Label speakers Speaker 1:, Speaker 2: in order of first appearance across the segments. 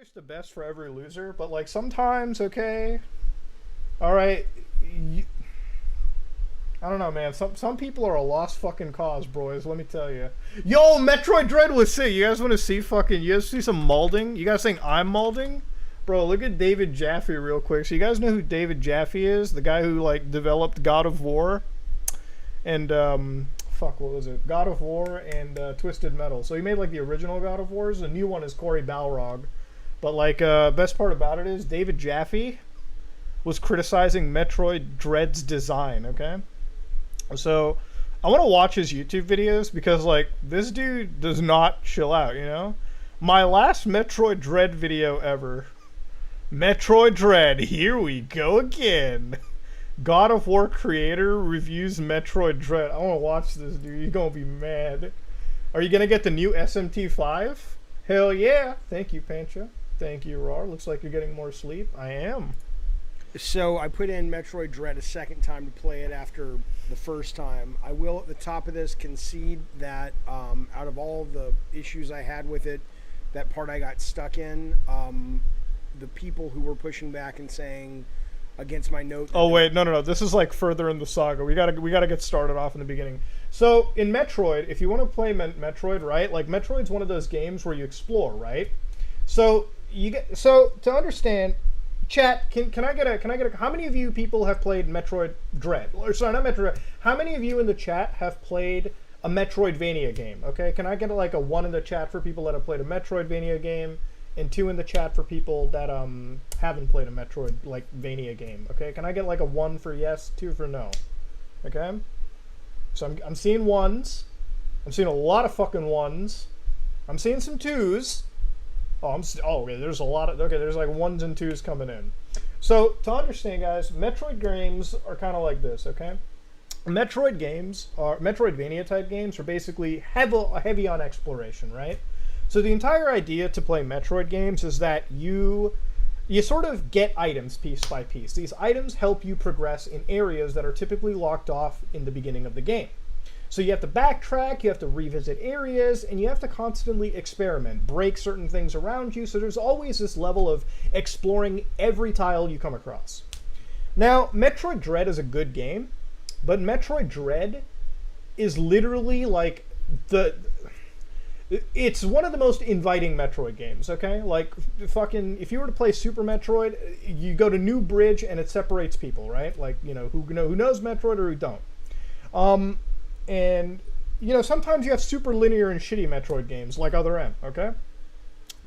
Speaker 1: wish the best for every loser, but like sometimes, okay, all right, I don't know, man. Some people are a lost fucking cause, boys. Let me tell you. Yo, Metroid Dread was sick. You guys want to see fucking? You guys see some molding? You guys think I'm molding? Bro, look at David Jaffe real quick. So you guys know who David Jaffe is? The guy who like developed God of War, and fuck, what was it? God of War and Twisted Metal. So he made like the original God of Wars. The new one is Cory Balrog. But like, best part about it is David Jaffe was criticizing Metroid Dread's design. Okay. So, I want to watch his YouTube videos because, like, this dude does not chill out, you know? My last Metroid Dread video ever. Metroid Dread, here we go again. God of War creator reviews Metroid Dread. I want to watch this, dude. You're going to be mad. Are you going to get the new SMT5? Hell yeah. Thank you, Pancha. Thank you, Rar. Looks like you're getting more sleep. I am.
Speaker 2: So I put in Metroid Dread a second time to play it after the first time. I will at the top of this concede that out of all the issues I had with it, that part I got stuck in, the people who were pushing back and saying against my note.
Speaker 1: Oh wait, no. This is like further in the saga. We gotta get started off in the beginning. So in Metroid, if you want to play Metroid, right? Like Metroid's one of those games where you explore, right? So to understand. Chat, can I get a how many of you people have played Metroid Dread? Or sorry, not Metroid. How many of you in the chat have played a Metroidvania game? Okay, can I get like a 1 in the chat for people that have played a Metroidvania game, and 2 in the chat for people that haven't played a Metroid like Vania game? Okay, can I get like a 1 for yes, 2 for no? Okay, so I'm seeing 1s. I'm seeing a lot of fucking 1s. I'm seeing some 2s. Okay, there's a lot of, there's like 1s and 2s coming in. So, to understand, guys, Metroid games are kind of like this, okay? Metroidvania type games are basically heavy on exploration, right? So the entire idea to play Metroid games is that you sort of get items piece by piece. These items help you progress in areas that are typically locked off in the beginning of the game. So you have to backtrack, you have to revisit areas, and you have to constantly experiment, break certain things around you, so there's always this level of exploring every tile you come across. Now, Metroid Dread is a good game, but Metroid Dread is literally like it's one of the most inviting Metroid games, okay? Like, fucking, if you were to play Super Metroid, you go to New Bridge and it separates people, right? Like, you know, who knows Metroid or who don't. And, you know, sometimes you have super linear and shitty Metroid games, like Other M, okay?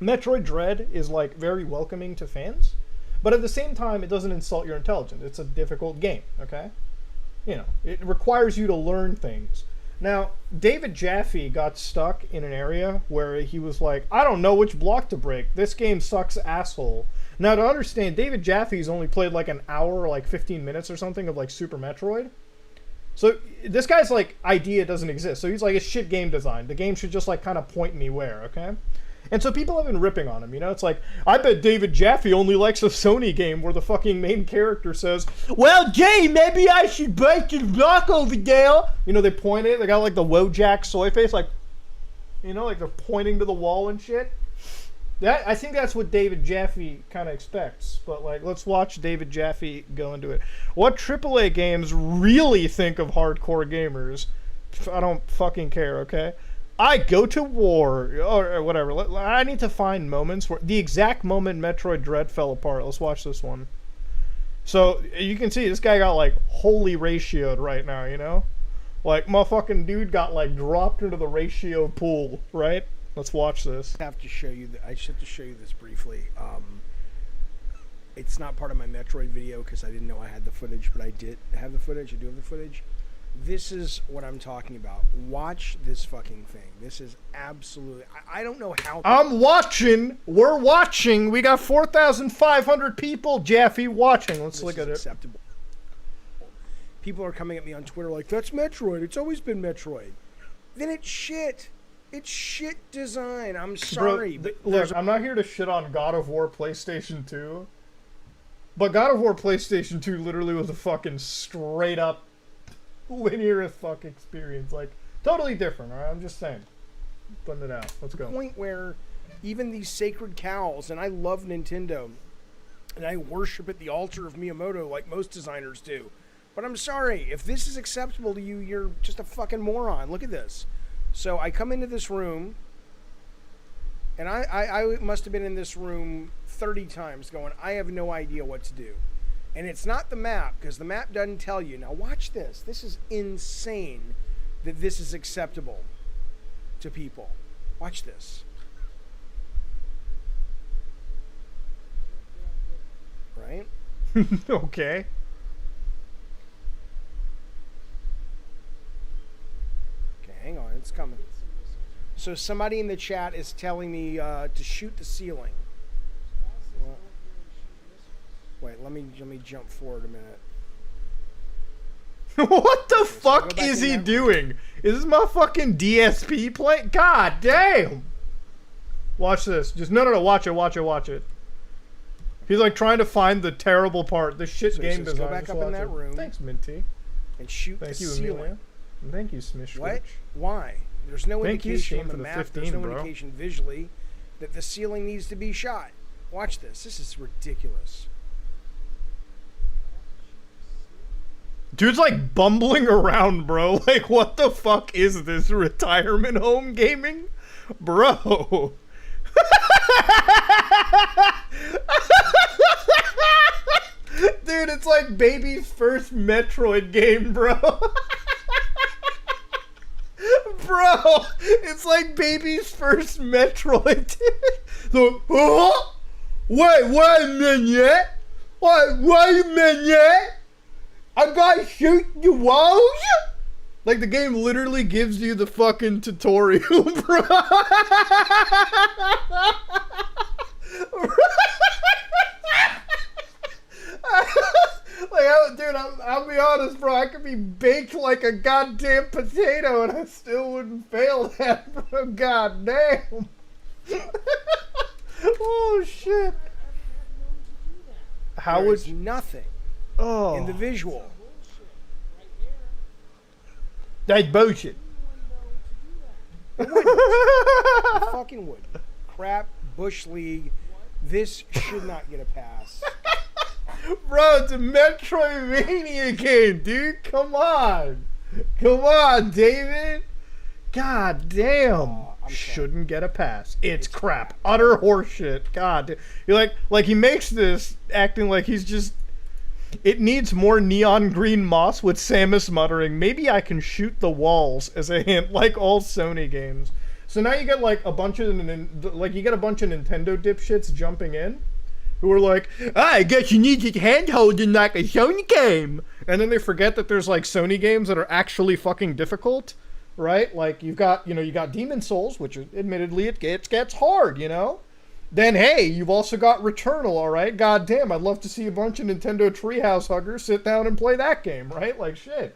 Speaker 1: Metroid Dread is, like, very welcoming to fans, but at the same time, it doesn't insult your intelligence. It's a difficult game, okay? You know, it requires you to learn things. Now, David Jaffe got stuck in an area where he was like, I don't know which block to break. This game sucks, asshole. Now, to understand, David Jaffe's only played, like, an hour, like, 15 minutes or something of, like, Super Metroid. So this guy's like idea doesn't exist. So he's like, it's shit game design. The game should just like kind of point me where, okay? And so people have been ripping on him, you know? It's like, I bet David Jaffe only likes a Sony game where the fucking main character says, well, gee, maybe I should break your block over there. You know, they point it, they got like the Wojak soy face, like, you know, like they're pointing to the wall and shit. I think that's what David Jaffe kind of expects. But, like, let's watch David Jaffe go into it. What AAA games really think of hardcore gamers? I don't fucking care, okay? I go to war, or whatever. I need to find moments where... The exact moment Metroid Dread fell apart. Let's watch this one. So, you can see this guy got, like, wholly ratioed right now, you know? Like, motherfucking dude got, like, dropped into the ratio pool, right? Let's watch this.
Speaker 2: I just have to show you this briefly. It's not part of my Metroid video because I didn't know I had the footage, but I did have the footage. I do have the footage. This is what I'm talking about. Watch this fucking thing. This is absolutely... I don't know how...
Speaker 1: I'm watching. We're watching. We got 4,500 people, Jaffe, watching. Let's look at it.
Speaker 2: Acceptable. People are coming at me on Twitter like, that's Metroid. It's always been Metroid. Then it's shit. It's shit design. I'm sorry.
Speaker 1: Bro, look, I'm not here to shit on God of War PlayStation 2. But God of War PlayStation 2 literally was a fucking straight up linear as fuck experience. Like, totally different, alright? I'm just saying. Putting it out. Let's go.
Speaker 2: Point where even these sacred cows, and I love Nintendo, and I worship at the altar of Miyamoto like most designers do. But I'm sorry, if this is acceptable to you, you're just a fucking moron. Look at this. So I come into this room, and I must have been in this room 30 times going, I have no idea what to do. And it's not the map, because the map doesn't tell you. Now watch this. This is insane that this is acceptable to people. Watch this. Right?
Speaker 1: Okay.
Speaker 2: Okay, hang on. It's coming. So somebody in the chat is telling me to shoot the ceiling. Wait, let me jump forward a minute.
Speaker 1: What the fuck is he doing? Is this my fucking DSP play? God damn! Watch this. Just no, watch it. He's like trying to find the terrible part. The shit game design.
Speaker 2: Go back up in that room.
Speaker 1: Thanks, Minty.
Speaker 2: And shoot the ceiling.
Speaker 1: Amelia. Thank you, Smish.
Speaker 2: What? Why? There's no indication on the map. There's no indication visually that the ceiling needs to be shot. Watch this. This is ridiculous.
Speaker 1: Dude's like bumbling around, bro. Like, what the fuck is this? Retirement home gaming? Bro. Dude, it's like baby's first Metroid game, bro. Bro, it's like baby's first Metroid. So, wait a minute. Wait a minute. I gotta shoot the walls? Like, the game literally gives you the fucking tutorial, bro. Like, dude, I'll be honest, bro. I could be baked like a goddamn potato and I still wouldn't fail that, bro. God damn. Oh, shit.
Speaker 2: How would nothing in the visual?
Speaker 1: That's bullshit.
Speaker 2: It fucking would. Crap, Bush League. This should not get a pass.
Speaker 1: Bro, it's a Metroidvania game, dude. Come on. Come on, David. God damn. Shouldn't get a pass. It's crap. Utter horseshit. God. You're like he makes this acting like he's just... It needs more neon green moss with Samus muttering, maybe I can shoot the walls as a hint, like all Sony games. So now you get like a bunch of Nintendo dipshits jumping in who are like, I guess you need your handhold in like a Sony game. And then they forget that there's like Sony games that are actually fucking difficult, right? Like you got Demon Souls, which admittedly it gets hard, you know? Then, hey, you've also got Returnal, all right? God damn, I'd love to see a bunch of Nintendo Treehouse huggers sit down and play that game, right? Like, shit.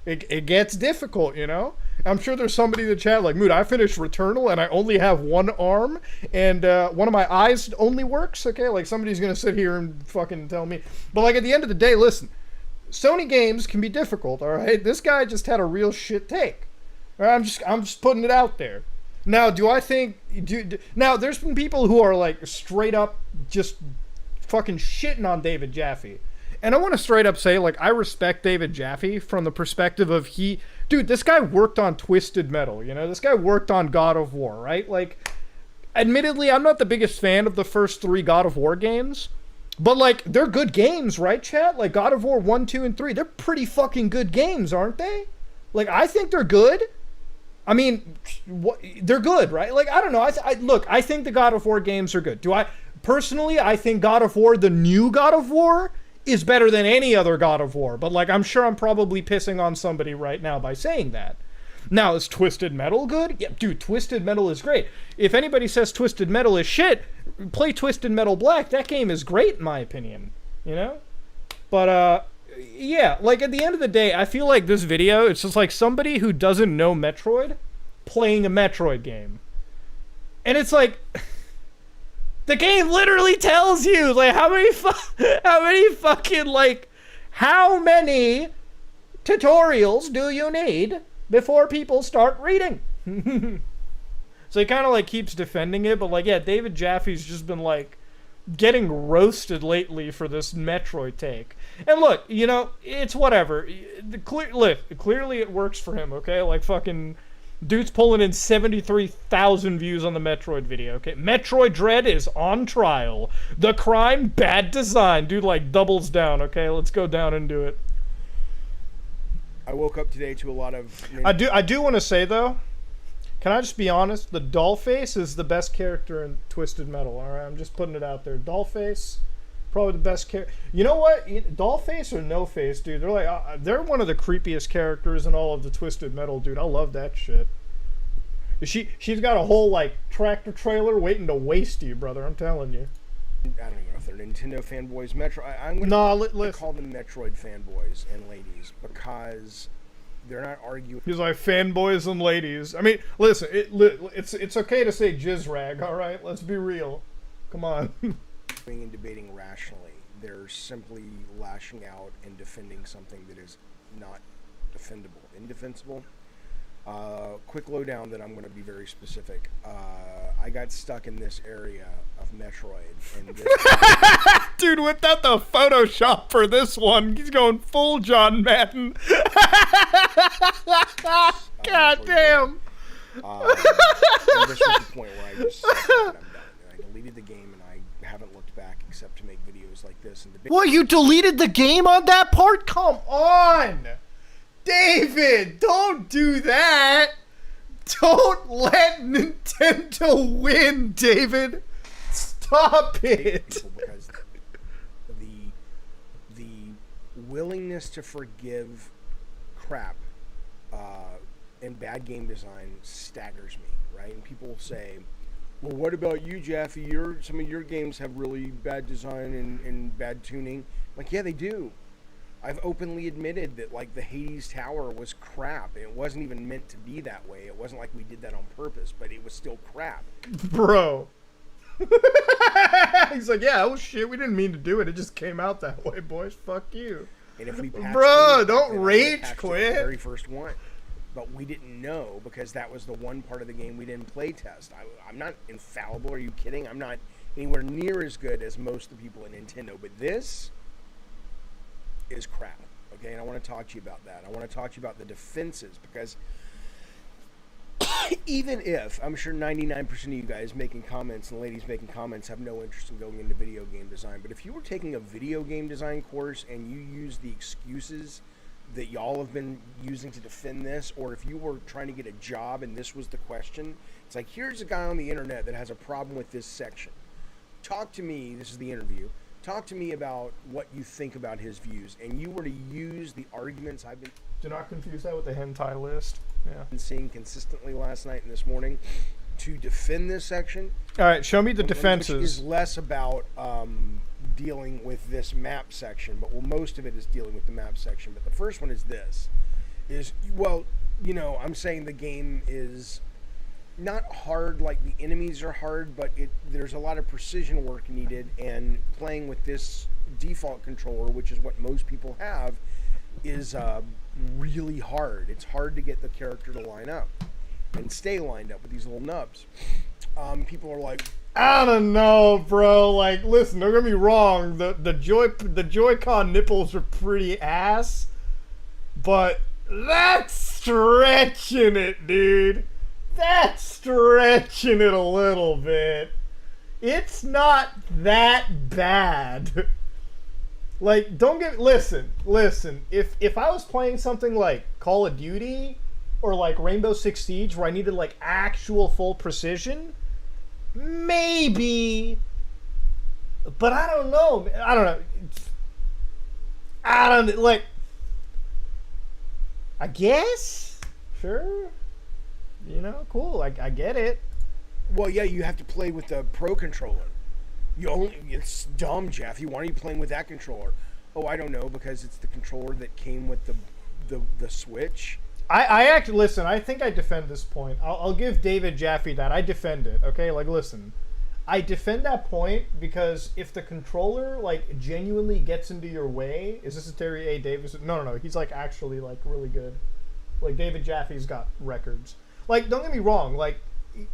Speaker 1: It gets difficult, you know? I'm sure there's somebody in the chat like, Muta, I finished Returnal and I only have one arm and one of my eyes only works, okay? Like, somebody's gonna sit here and fucking tell me. But, like, at the end of the day, listen, Sony games can be difficult, all right? This guy just had a real shit take. All right? I'm just putting it out there. Now, do I think... Now, there's been people who are, like, straight up just fucking shitting on David Jaffe. And I want to straight up say, like, I respect David Jaffe from the perspective of Dude, this guy worked on Twisted Metal, you know? This guy worked on God of War, right? Like, admittedly, I'm not the biggest fan of the first 3 God of War games. But, like, they're good games, right, chat? Like, God of War 1, 2, and 3, they're pretty fucking good games, aren't they? Like, I think they're good. I mean, they're good, right? Like, I don't know. Look, I think the God of War games are good. Personally, I think God of War, the new God of War, is better than any other God of War. But, like, I'm sure I'm probably pissing on somebody right now by saying that. Now, is Twisted Metal good? Yeah, dude, Twisted Metal is great. If anybody says Twisted Metal is shit, play Twisted Metal Black. That game is great, in my opinion. You know? But, yeah, like, at the end of the day, I feel like this video, it's just like somebody who doesn't know Metroid playing a Metroid game. And it's like, the game literally tells you, like, how many tutorials do you need before people start reading? So he kind of like keeps defending it, but like, yeah, David Jaffe's just been like getting roasted lately for this Metroid take. And look, you know, it's whatever. Clearly it works for him, okay? Like fucking dude's pulling in 73,000 views on the Metroid video, okay? Metroid Dread is on trial. The crime, bad design. Dude like doubles down, okay? Let's go down and do it.
Speaker 2: I woke up today to a lot of...
Speaker 1: I do want to say, though, can I just be honest? The Dollface is the best character in Twisted Metal, alright? I'm just putting it out there. Dollface, probably the best character. You know what? Dollface or No Face, dude, they're like, they're one of the creepiest characters in all of the Twisted Metal, dude. I love that shit. She's got a whole, like, tractor trailer waiting to waste you, brother. I'm telling you.
Speaker 2: I don't know if they're Nintendo fanboys. I'm going to call them Metroid fanboys and ladies because... they're not arguing.
Speaker 1: He's like fanboys and ladies. I mean, listen, it's okay to say jizz rag, all right? Let's be real. Come on.
Speaker 2: And debating rationally. They're simply lashing out and defending something that is not defendable, indefensible. Quick lowdown that I'm going to be very specific. I got stuck in this area of Metroid. And this
Speaker 1: dude, without the Photoshop for this one, he's going full John Madden. God damn.
Speaker 2: And this was the point where I just said, I'm done. And I deleted the game and I haven't looked back except to make videos like this. And
Speaker 1: What, you deleted the game on that part? Come on! David, don't do that! Don't let Nintendo win, David! Stop it!
Speaker 2: Because the willingness to forgive crap and bad game design staggers me, right? And people will say, well, what about you, Jaffe? Some of your games have really bad design and bad tuning. Like, yeah, they do. I've openly admitted that, like, the Hades Tower was crap. It wasn't even meant to be that way. It wasn't like we did that on purpose, but it was still crap.
Speaker 1: Bro. He's like, yeah, oh shit, we didn't mean to do it. It just came out that way, boys. Fuck you.
Speaker 2: And if we
Speaker 1: bro, don't rage quit.
Speaker 2: The very first one. But we didn't know because that was the one part of the game we didn't play test. I'm not infallible. Are you kidding? I'm not anywhere near as good as most of the people at Nintendo. But this is crap, okay? And I want to talk to you about that. I want to talk to you about the defenses because even if I'm sure 99% of you guys making comments and ladies making comments have no interest in going into video game design, but if you were taking a video game design course and you use the excuses that y'all have been using to defend this, or if you were trying to get a job and this was the question, it's like, here's a guy on the internet that has a problem with this section. Talk to me, this is the interview, talk to me about what you think about his views, and you were to use the arguments I've been...
Speaker 1: Do not confuse that with the hentai list. Yeah.
Speaker 2: Seeing consistently last night and this morning to defend this section.
Speaker 1: All right, show me the defenses.
Speaker 2: Which is less about dealing with this map section, but most of it is dealing with the map section. But the first one is this: well, you know, I'm saying the game is not hard like the enemies are hard, but there's a lot of precision work needed, and playing with this default controller, which is what most people have, is really hard. It's hard to get the character to line up and stay lined up with these little nubs. People are like,
Speaker 1: I don't know, bro. Like, listen, don't get me wrong. The Joy-Con nipples are pretty ass, but that's stretching it, dude. That's stretching it a little bit. It's not that bad. Like, listen. If I was playing something like Call of Duty or like Rainbow Six Siege where I needed like actual full precision, maybe. But I don't know. I guess? Sure. You know, cool. I get it.
Speaker 2: Well, yeah, you have to play with the Pro controller. It's dumb, Jaffe. Why are you playing with that controller? Oh, I don't know, because it's the controller that came with the Switch.
Speaker 1: I actually, listen, I think I defend this point. I'll give David Jaffe that. I defend it, okay? Like, listen. I defend that point because if the controller, like, genuinely gets into your way... Is this a Terry A. Davis? No. He's, like, actually, like, really good. Like, David Jaffe's got records. Like, don't get me wrong. Like,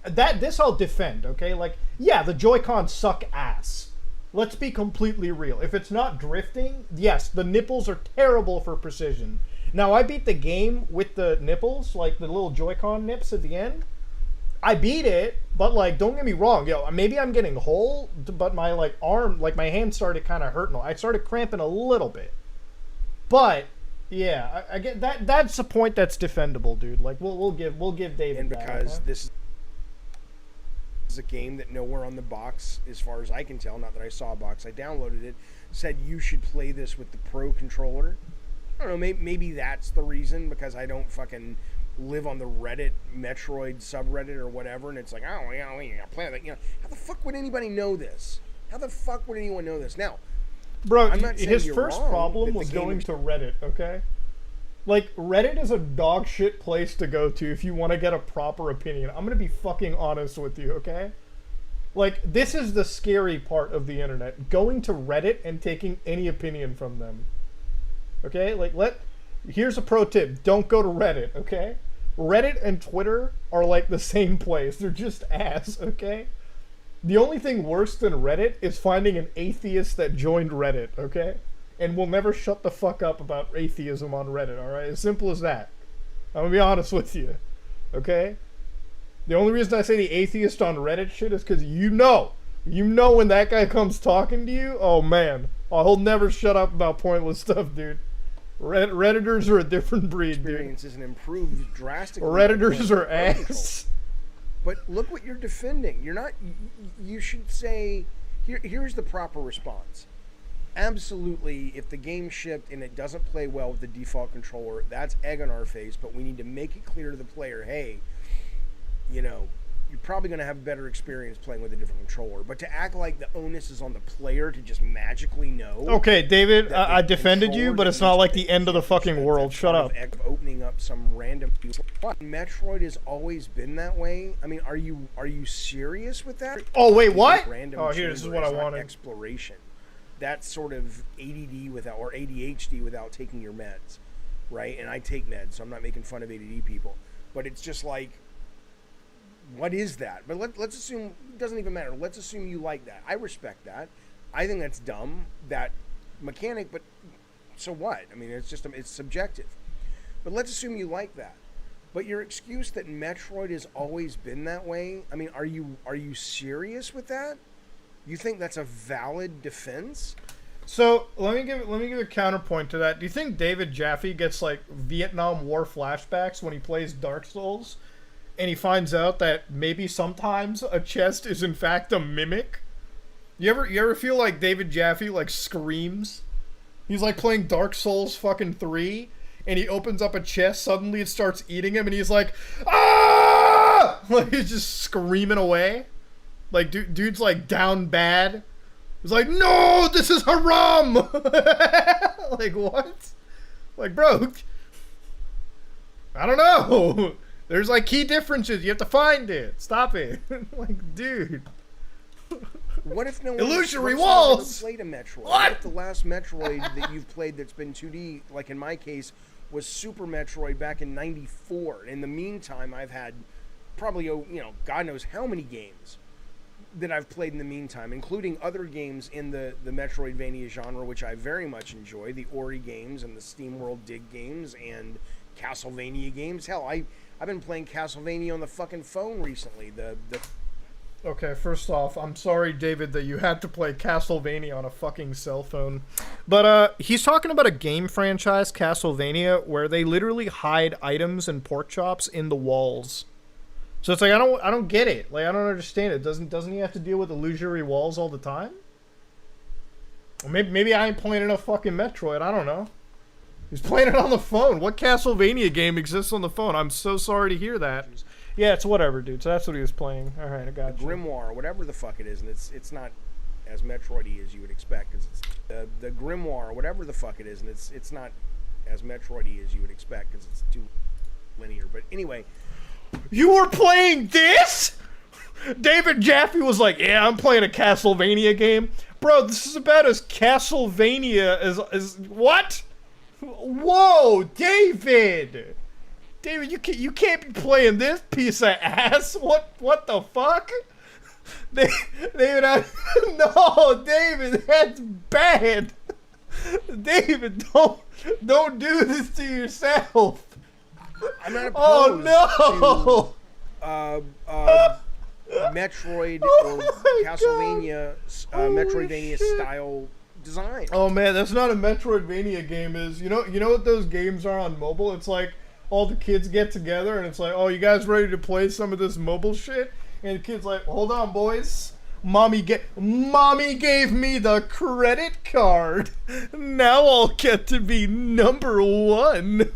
Speaker 1: this I'll defend, okay? Like, yeah, the Joy-Cons suck ass. Let's be completely real. If it's not drifting, yes, the nipples are terrible for precision. Now, I beat the game with the nipples, like the little Joy-Con nips at the end. I beat it, but, like, don't get me wrong, maybe I'm getting whole, but my, like, arm, like, my hand started kind of hurting. I started cramping a little bit. But, yeah, I get that. That's a point that's defendable, dude. Like, we'll give David
Speaker 2: and
Speaker 1: that,
Speaker 2: because
Speaker 1: okay?
Speaker 2: this is a game that nowhere on the box, as far as I can tell, not that I saw a box, I downloaded it, said you should play this with the Pro controller. I don't know, maybe that's the reason, because I don't fucking live on the Reddit Metroid subreddit or whatever, and it's like, oh, yeah, you gotta play that. How the fuck would anybody know this? How the fuck would anyone know this? Now,
Speaker 1: bro,
Speaker 2: I'm not saying
Speaker 1: his
Speaker 2: you're
Speaker 1: first
Speaker 2: wrong,
Speaker 1: problem
Speaker 2: that
Speaker 1: was
Speaker 2: the game
Speaker 1: going to Reddit, okay? Like, Reddit is a dog shit place to go to if you want to get a proper opinion. I'm gonna be fucking honest with you, okay? Like, this is the scary part of the internet. Going to Reddit and taking any opinion from them. Okay? Like, here's a pro tip. Don't go to Reddit, okay? Reddit and Twitter are like the same place. They're just ass, okay? The only thing worse than Reddit is finding an atheist that joined Reddit, okay? And will never shut the fuck up about atheism on Reddit, alright? As simple as that. I'm gonna be honest with you, okay? The only reason I say the atheist on Reddit shit is because you know when that guy comes talking to you, oh man, he'll never shut up about pointless stuff, dude. Redditors are a different breed,
Speaker 2: experience
Speaker 1: dude.
Speaker 2: isn't improved drastically.
Speaker 1: Redditors are ass.
Speaker 2: But look what you're defending. You're not. You should say, here's the proper response. Absolutely, if the game shipped and it doesn't play well with the default controller, that's egg on our face. But we need to make it clear to the player, hey, you're probably going to have a better experience playing with a different controller. But to act like the onus is on the player to just magically know.
Speaker 1: Okay, David, I defended you, but it's not like the end of the fucking world. Shut up.
Speaker 2: Opening up some random. Metroid has always been that way. I mean, are you serious with that?
Speaker 1: Oh wait, what?
Speaker 2: Oh,
Speaker 1: here, this is what I wanted.
Speaker 2: Exploration. That's sort of ADD or ADHD without taking your meds, right? And I take meds, so I'm not making fun of ADD people. But it's just like, what is that? But let's assume, it doesn't even matter. Let's assume you like that. I respect that. I think that's dumb, that mechanic, but so what? I mean, it's subjective. But let's assume you like that. But your excuse that Metroid has always been that way, I mean, are you serious with that? You think that's a valid defense?
Speaker 1: So let me give a counterpoint to that. Do you think David Jaffe gets like Vietnam War flashbacks when he plays Dark Souls? And he finds out that maybe sometimes a chest is in fact a mimic. You ever feel like David Jaffe like screams? He's like playing Dark Souls fucking 3, and he opens up a chest, suddenly it starts eating him, and he's like, ah! Like he's just screaming away. Like dude's like down bad. He's like, no, this is haram! Like what? Like bro, I don't know. There's like key differences. You have to find it. Stop it. Like, dude.
Speaker 2: What if no one
Speaker 1: illusory walls
Speaker 2: played a Metroid?
Speaker 1: What
Speaker 2: if the last Metroid that you've played that's been 2D, like in my case, was Super Metroid back in '94? In the meantime, I've had probably God knows how many games that I've played in the meantime, including other games in the Metroidvania genre, which I very much enjoy, the Ori games and the SteamWorld Dig games and Castlevania games. Hell, I've been playing Castlevania on the fucking phone recently.
Speaker 1: Okay, first off, I'm sorry, David, that you had to play Castlevania on a fucking cell phone. But he's talking about a game franchise, Castlevania, where they literally hide items and pork chops in the walls. So it's like I don't get it. Like I don't understand it. Doesn't he have to deal with illusory walls all the time? Or maybe I ain't playing enough fucking Metroid. I don't know. He's playing it on the phone. What Castlevania game exists on the phone? I'm so sorry to hear that. Yeah, it's whatever, dude. So that's what he was playing. All right, I got you.
Speaker 2: Grimoire, whatever the fuck it is, and it's not as Metroid-y as you would expect. It's the Grimoire, whatever the fuck it is, and it's not as Metroid-y as you would expect because it's too linear. But anyway,
Speaker 1: you were playing this? David Jaffe was like, yeah, I'm playing a Castlevania game. Bro, this is about as Castlevania as what? Whoa, David! David, you can't be playing this piece of ass. What the fuck? David, no, David, that's bad. David, don't do this to yourself.
Speaker 2: I'm not
Speaker 1: Oh
Speaker 2: opposed
Speaker 1: no!
Speaker 2: to Metroid
Speaker 1: Oh
Speaker 2: or
Speaker 1: my
Speaker 2: Castlevania,
Speaker 1: Holy
Speaker 2: Metroidvania
Speaker 1: shit.
Speaker 2: style design.
Speaker 1: Oh man, that's not a Metroidvania game. Is you know what those games are on mobile? It's like all the kids get together and it's like, oh, you guys ready to play some of this mobile shit? And the kid's like, hold on, boys. Mommy gave me the credit card. Now I'll get to be number one.